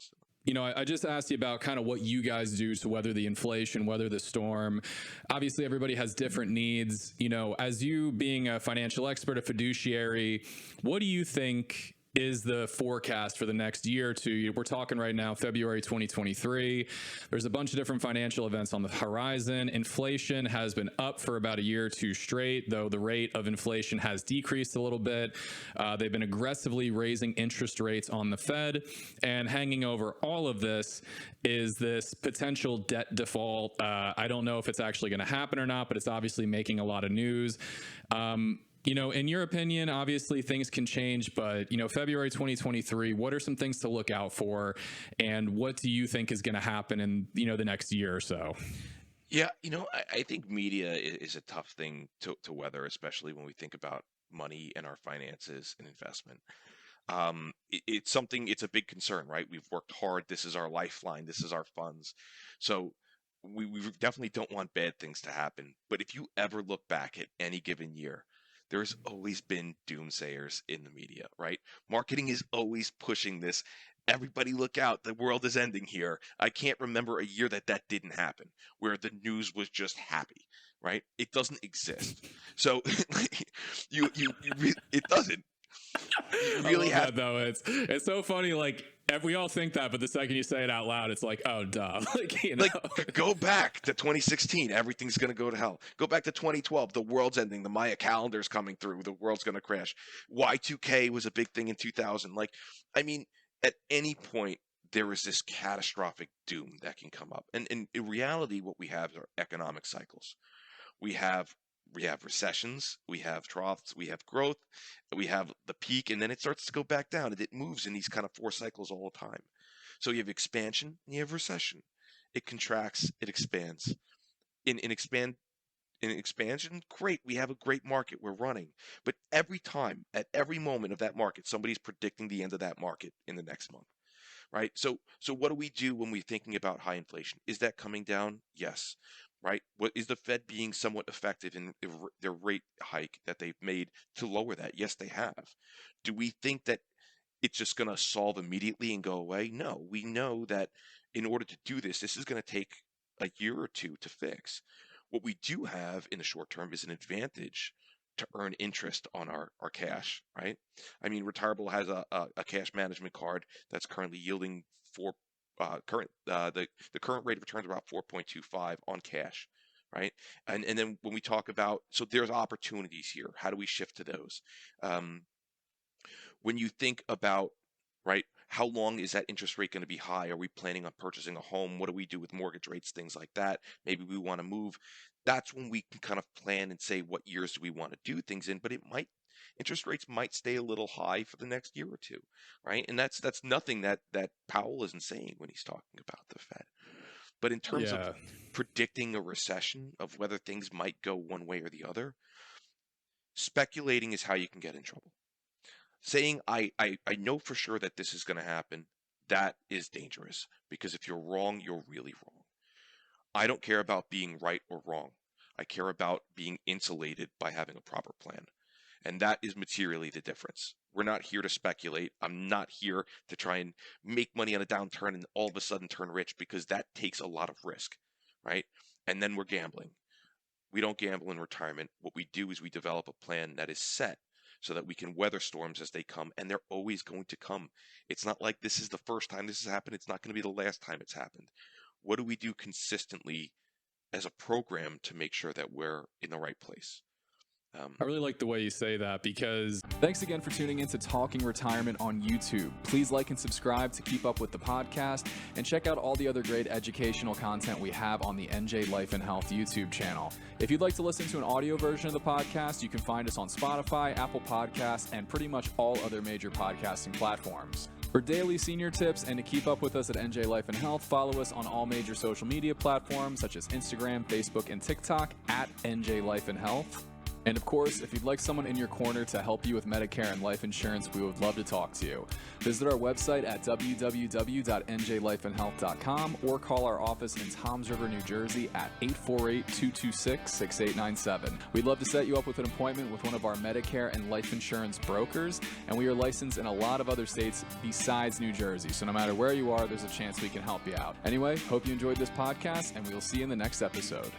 constantly. You know, I just asked you about kind of what you guys do to weather the inflation, weather the storm. Obviously, everybody has different needs. You know, as you being a financial expert, a fiduciary, what do you think is the forecast for the next year or two? We're talking right now, February 2023. There's a bunch of different financial events on the horizon. Inflation has been up for about a year or two straight, though the rate of inflation has decreased a little bit. They've been aggressively raising interest rates on the Fed, and hanging over all of this is this potential debt default. I don't know if it's actually going to happen or not, but it's obviously making a lot of news. You know, in your opinion, obviously things can change, but, you know, February 2023, what are some things to look out for, and what do you think is going to happen in, you know, the next year or so? Yeah, I think media is a tough thing to weather, especially when we think about money and our finances and investment. It's a big concern, right? We've worked hard. This is our lifeline. This is our funds. So we definitely don't want bad things to happen. But if you ever look back at any given year, there's always been doomsayers in the media, right? Marketing is always pushing this. Everybody look out, the world is ending here. I can't remember a year that didn't happen, where the news was just happy, right? It doesn't exist. So it doesn't. You I really love have that though. It's so funny. Like we all think that, but the second you say it out loud, it's like, oh, duh. Like, you know? Like, go back to 2016, everything's going to go to hell. Go back to 2012, the world's ending, the Maya calendar's coming through, the world's going to crash. Y2K was a big thing in 2000. Like, I mean, at any point, there is this catastrophic doom that can come up. And in reality, what we have are economic cycles. We have recessions, we have troughs, we have growth, we have the peak, and then it starts to go back down, and it moves in these kind of 4 cycles all the time. So you have expansion and you have recession. It contracts, it expands. In expansion, great, we have a great market, we're running. But every time, at every moment of that market, somebody's predicting the end of that market in the next month. Right? So what do we do when we're thinking about high inflation? Is that coming down? Yes. Right? What is the Fed being somewhat effective in their rate hike that they've made to lower that? Yes, they have. Do we think that it's just going to solve immediately and go away? No. We know that in order to do this is going to take a year or two to fix. What we do have in the short term is an advantage to earn interest on our cash, right? I mean, Retireable has a cash management card that's currently yielding the current rate of return is about 4.25 on cash, right? And then when we talk about, so there's opportunities here. How do we shift to those? When you think about, right, how long is that interest rate going to be high? Are we planning on purchasing a home? What do we do with mortgage rates? Things like that. Maybe we want to move. That's when we can kind of plan and say what years do we want to do things in, but interest rates might stay a little high for the next year or two, right? And that's nothing that Powell isn't saying when he's talking about the Fed. But in terms of predicting a recession, of whether things might go one way or the other, speculating is how you can get in trouble. Saying I know for sure that this is going to happen, that is dangerous, because if you're wrong, you're really wrong. I don't care about being right or wrong. I care about being insulated by having a proper plan. And that is materially the difference. We're not here to speculate. I'm not here to try and make money on a downturn and all of a sudden turn rich, because that takes a lot of risk, right? And then we're gambling. We don't gamble in retirement. What we do is we develop a plan that is set so that we can weather storms as they come, and they're always going to come. It's not like this is the first time this has happened. It's not going to be the last time it's happened. What do we do consistently as a program to make sure that we're in the right place? I really like the way you say that, because thanks again for tuning in to Talking Retirement on YouTube. Please like and subscribe to keep up with the podcast, and check out all the other great educational content we have on the NJ Life and Health YouTube channel. If you'd like to listen to an audio version of the podcast, you can find us on Spotify, Apple Podcasts, and pretty much all other major podcasting platforms. For daily senior tips and to keep up with us at NJ Life and Health, follow us on all major social media platforms such as Instagram, Facebook, and TikTok at NJ Life and Health. And of course, if you'd like someone in your corner to help you with Medicare and life insurance, we would love to talk to you. Visit our website at www.njlifeandhealth.com or call our office in Toms River, New Jersey at 848-226-6897. We'd love to set you up with an appointment with one of our Medicare and life insurance brokers, and we are licensed in a lot of other states besides New Jersey. So no matter where you are, there's a chance we can help you out. Anyway, hope you enjoyed this podcast, and we will see you in the next episode.